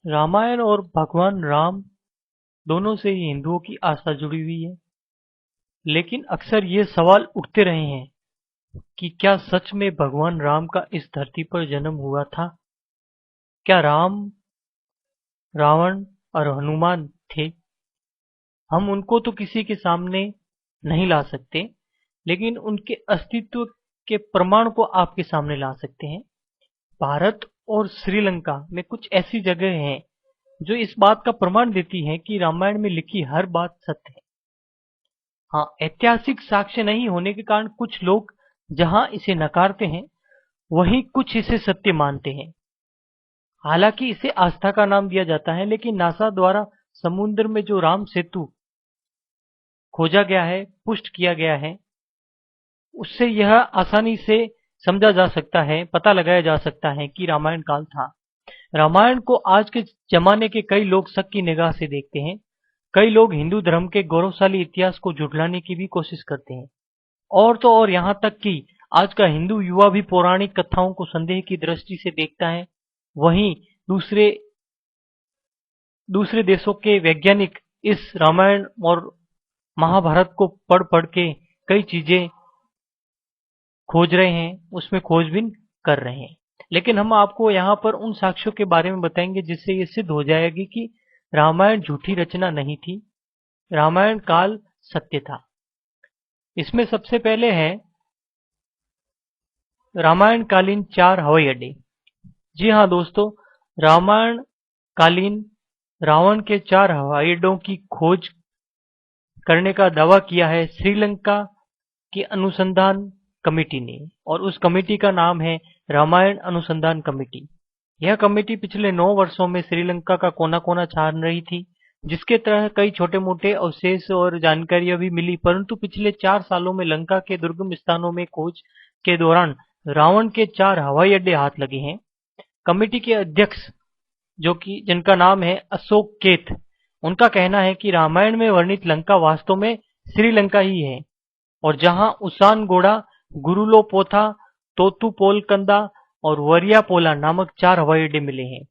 रामायण और भगवान राम दोनों से ही हिंदुओं की आस्था जुड़ी हुई है। लेकिन अक्सर ये सवाल उठते रहे हैं कि क्या सच में भगवान राम का इस धरती पर जन्म हुआ था? क्या राम, रावण और हनुमान थे? हम उनको तो किसी के सामने नहीं ला सकते, लेकिन उनके अस्तित्व के प्रमाण को आपके सामने ला सकते हैं। भारत और श्रीलंका में कुछ ऐसी जगह हैं जो इस बात का प्रमाण देती हैं कि रामायण में लिखी हर बात सत्य है। हाँ, ऐतिहासिक साक्ष्य नहीं होने के कारण कुछ लोग जहां इसे नकारते हैं, वहीं कुछ इसे सत्य मानते हैं। हालांकि इसे आस्था का नाम दिया जाता है, लेकिन नासा द्वारा समुद्र में जो राम सेतु खोजा गया है, पुष्ट किया गया है, उससे यह आसानी से समझा जा सकता है, पता लगाया जा सकता है कि रामायण काल था। रामायण को आज के जमाने के कई लोग शक की निगाह से देखते हैं। कई लोग हिंदू धर्म के गौरवशाली इतिहास को झुठलाने की भी कोशिश करते हैं। और तो और यहाँ तक कि आज का हिंदू युवा भी पौराणिक कथाओं को संदेह की दृष्टि से देखता है। वहीं दूसरे दूसरे देशों के वैज्ञानिक इस रामायण और महाभारत को पढ़ पढ़ के कई चीजें खोज रहे हैं, उसमें खोजबीन कर रहे हैं। लेकिन हम आपको यहाँ पर उन साक्ष्यों के बारे में बताएंगे जिससे ये सिद्ध हो जाएगी कि रामायण झूठी रचना नहीं थी, रामायण काल सत्य था। इसमें सबसे पहले है रामायण कालीन 4 हवाई अड्डे। जी हाँ दोस्तों, रामायण कालीन रावण के 4 हवाई अड्डों की खोज करने का दावा किया है श्रीलंका की अनुसंधान कमेटी ने, और उस कमेटी का नाम है रामायण अनुसंधान कमेटी। यह कमेटी पिछले 9 वर्षों में श्रीलंका का कोना कोना छान रही थी, जिसके तहत कई छोटे मोटे अवशेष और जानकारियां भी मिली, परंतु पिछले 4 सालों में लंका के दुर्गम स्थानों में खोज के दौरान रावण के 4 हवाई अड्डे हाथ लगे हैं। कमेटी के अध्यक्ष, जो कि जिनका नाम है अशोक केत, उनका कहना है कि रामायण में वर्णित लंका वास्तव में श्रीलंका ही है, और जहां उसानगोड़ा, गुरुलोपोथा, तोतुपोलकंदा और वरियापोला नामक 4 हवाई अड्डे मिले हैं।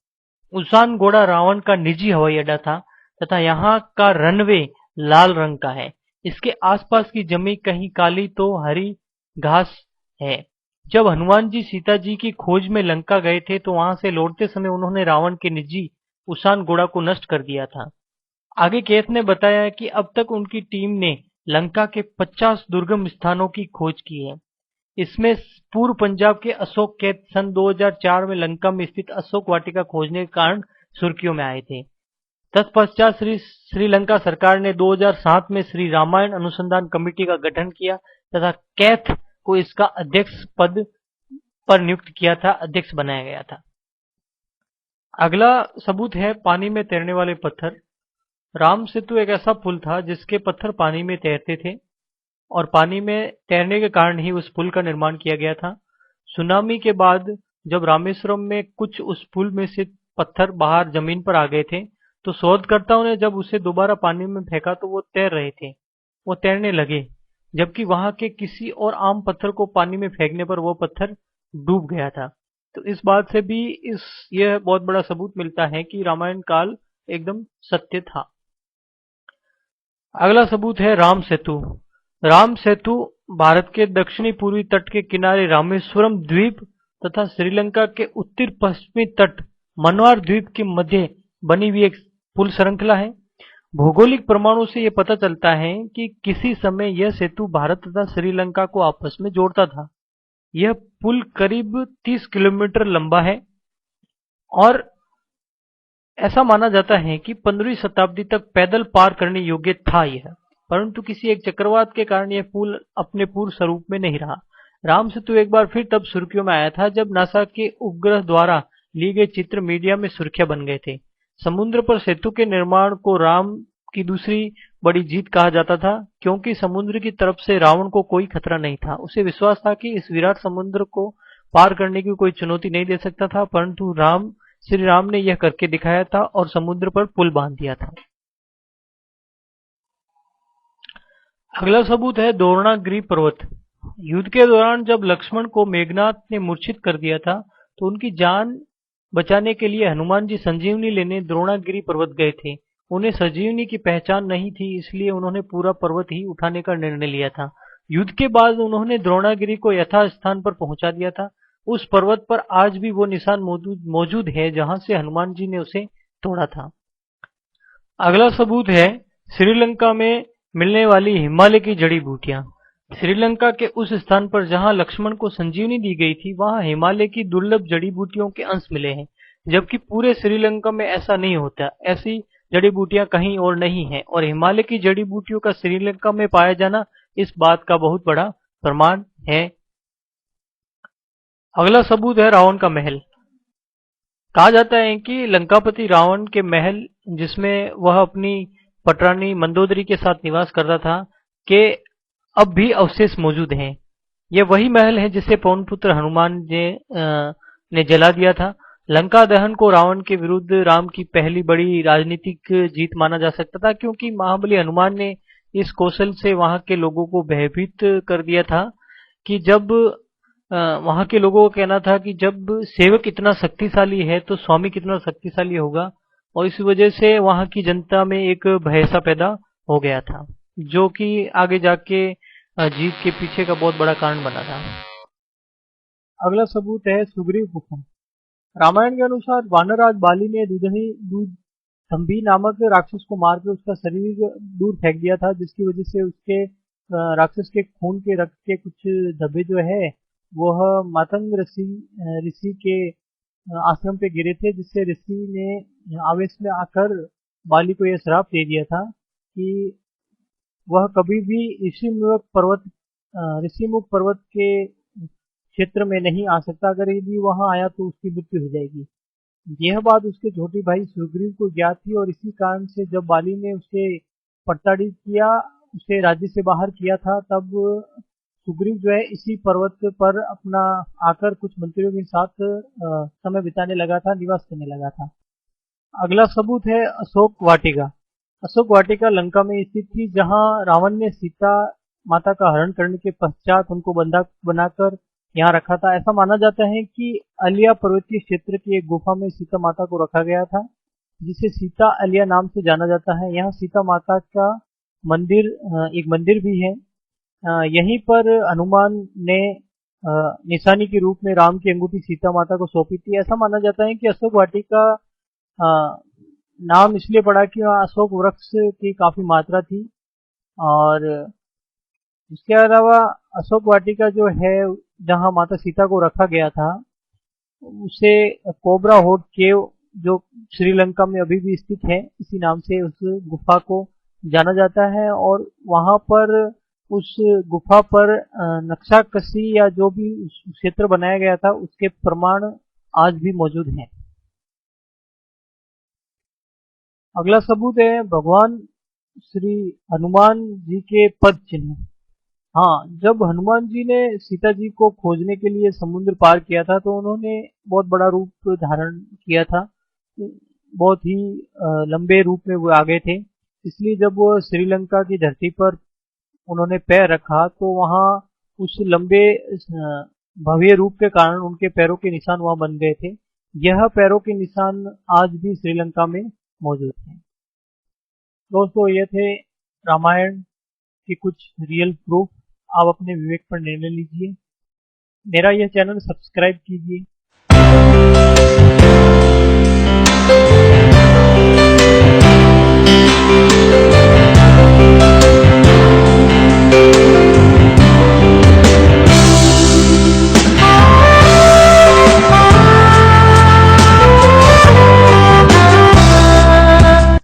उसानगोड़ा रावण का निजी हवाई अड्डा था तथा यहाँ का रनवे लाल रंग का है। इसके आसपास की जमीन कहीं काली तो हरी घास है। जब हनुमान जी सीता जी की खोज में लंका गए थे तो वहां से लौटते समय उन्होंने रावण के निजी उसानगोड़ा को नष्ट कर दिया था। आगे केत ने बताया कि अब तक उनकी टीम ने लंका के 50 दुर्गम स्थानों की खोज की है। इसमें पूर्व पंजाब के अशोक केत सन 2004 में लंका में स्थित अशोक वाटिका खोजने के कारण सुर्खियों में आए थे। तत्पश्चात श्रीलंका सरकार ने 2007 में श्री रामायण अनुसंधान कमेटी का गठन किया तथा कैथ को इसका अध्यक्ष पद पर नियुक्त किया था, अध्यक्ष बनाया गया था। अगला सबूत है पानी में तैरने वाले पत्थर। राम सेतु एक ऐसा पुल था जिसके पत्थर पानी में तैरते थे, और पानी में तैरने के कारण ही उस पुल का निर्माण किया गया था। सुनामी के बाद जब रामेश्वरम में कुछ उस पुल में से पत्थर बाहर जमीन पर आ गए थे, तो शोधकर्ताओं ने जब उसे दोबारा पानी में फेंका तो वो तैर रहे थे, वो तैरने लगे, जबकि वहां के किसी और आम पत्थर को पानी में फेंकने पर वो पत्थर डूब गया था। तो इस बात से भी यह बहुत बड़ा सबूत मिलता है कि रामायण काल एकदम सत्य था। अगला सबूत है राम सेतु। राम सेतु भारत के दक्षिणी पूर्वी तट के किनारे रामेश्वरम द्वीप तथा श्रीलंका के उत्तर पश्चिमी तट मन्नार द्वीप के मध्य बनी हुई एक पुल श्रृंखला है। भौगोलिक प्रमाणों से यह पता चलता है कि किसी समय यह सेतु भारत तथा श्रीलंका को आपस में जोड़ता था। यह पुल करीब 30 किलोमीटर लंबा है और ऐसा माना जाता है कि 15वीं शताब्दी तक पैदल पार करने योग्य था यह, परंतु किसी एक चक्रवात के कारण यह पुल अपने पूर्व स्वरूप में नहीं रहा। राम सेतु एक बार फिर तब सुर्खियों में आया था जब नासा के उपग्रह द्वारा लिए गए चित्र मीडिया में सुर्खियां बन गए थे। समुद्र पर सेतु के निर्माण को राम की दूसरी बड़ी जीत कहा जाता था, क्योंकि समुद्र की तरफ से रावण को कोई खतरा नहीं था। उसे विश्वास था कि इस विराट समुद्र को पार करने की कोई चुनौती नहीं दे सकता था, परंतु श्री राम ने यह करके दिखाया था और समुद्र पर पुल बांध दिया था। अगला सबूत है द्रोणागिरी पर्वत। युद्ध के दौरान जब लक्ष्मण को मेघनाथ ने मूर्छित कर दिया था तो उनकी जान बचाने के लिए हनुमान जी संजीवनी लेने द्रोणागिरी पर्वत गए थे। उन्हें संजीवनी की पहचान नहीं थी, इसलिए उन्होंने पूरा पर्वत ही उठाने का निर्णय लिया था। युद्ध के बाद उन्होंने द्रोणागिरी को यथास्थान पर पहुंचा दिया था। उस पर्वत पर आज भी वो निशान मौजूद है जहां से हनुमान जी ने उसे तोड़ा था। अगला सबूत है श्रीलंका में मिलने वाली हिमालय की जड़ी बूटियां। श्रीलंका के उस स्थान पर जहां लक्ष्मण को संजीवनी दी गई थी, वहां हिमालय की दुर्लभ जड़ी बूटियों के अंश मिले हैं, जबकि पूरे श्रीलंका में ऐसा नहीं होता। ऐसी जड़ी बूटियां कहीं और नहीं है, और हिमालय की जड़ी बूटियों का श्रीलंका में पाया जाना इस बात का बहुत बड़ा प्रमाण है। अगला सबूत है रावण का महल। कहा जाता है कि लंकापति रावण के महल, जिसमें वह अपनी पटरानी मंदोदरी के साथ निवास करता था, के अब भी अवशेष मौजूद हैं। यह वही महल है जिसे पवन पुत्र हनुमान ने जला दिया था। लंका दहन को रावण के विरुद्ध राम की पहली बड़ी राजनीतिक जीत माना जा सकता था, क्योंकि महाबली हनुमान ने इस कौशल से वहां के लोगों को भयभीत कर दिया था कि जब वहां के लोगों का कहना था कि जब सेवक इतना शक्तिशाली है तो स्वामी कितना शक्तिशाली होगा, और इस वजह से वहां की जनता में एक भय सा पैदा हो गया था, जो कि आगे जाके जीत के पीछे का बहुत बड़ा कारण बना था। अगला सबूत है सुग्रीव गुफा। रामायण के अनुसार वानरराज बाली ने दूधंभी नामक राक्षस को मारकर उसका शरीर दूर फेंक दिया था, जिसकी वजह से उसके राक्षस के खून के रक्त के कुछ धब्बे जो है वह मातंग ऋषि के आश्रम पे गिरे थे, जिससे ऋषि ने आवेश में आकर बाली को यह श्राप दे दिया था कि वह कभी भी ऋषिमुख पर्वत के क्षेत्र में नहीं आ सकता। अगर यदि वहां आया तो उसकी मृत्यु हो जाएगी। यह बात उसके छोटे भाई सुग्रीव को ज्ञात थी, और इसी कारण से जब बाली ने उसे प्रताड़ित किया, उसे राज्य से बाहर किया था, तब सुग्रीव जो है इसी पर्वत पर अपना आकर कुछ मंत्रियों के साथ समय बिताने लगा था, निवास करने लगा था। अगला सबूत है अशोक वाटिका। अशोक वाटिका लंका में स्थित थी, जहां रावण ने सीता माता का हरण करने के पश्चात उनको बंधक बनाकर यहाँ रखा था। ऐसा माना जाता है कि अलिया पर्वतीय क्षेत्र की एक गुफा में सीता माता को रखा गया था, जिसे सीता अलिया नाम से जाना जाता है। यहाँ सीता माता का मंदिर, एक मंदिर भी है। यहीं पर हनुमान ने निशानी के रूप में राम की अंगूठी सीता माता को सौंपी थी। ऐसा माना जाता है कि अशोक वाटिका नाम इसलिए पड़ा कि वहाँ अशोक वृक्ष की काफी मात्रा थी, और इसके अलावा अशोक वाटिका जो है जहाँ माता सीता को रखा गया था, उसे कोबरा होड केव, जो श्रीलंका में अभी भी स्थित है, इसी नाम से उस गुफा को जाना जाता है। और वहां पर उस गुफा पर नक्शाकशी या जो भी क्षेत्र बनाया गया था उसके प्रमाण आज भी मौजूद हैं। अगला सबूत है भगवान श्री हनुमान जी के पद चिन्ह। हाँ, जब हनुमान जी ने सीता जी को खोजने के लिए समुद्र पार किया था, तो उन्होंने बहुत बड़ा रूप धारण किया था। बहुत ही लंबे रूप में वो आ गए थे। इसलिए जब वो श्रीलंका की धरती पर उन्होंने पैर रखा, तो वहाँ उस लंबे भव्य रूप के कारण उनके पैरों के निशान वहाँ बन गए थे। यह पैरों के निशान आज भी श्रीलंका में मौजूद हैं। दोस्तों, ये थे रामायण के कुछ रियल प्रूफ। आप अपने विवेक पर निर्णय लीजिए। मेरा यह चैनल सब्सक्राइब कीजिए।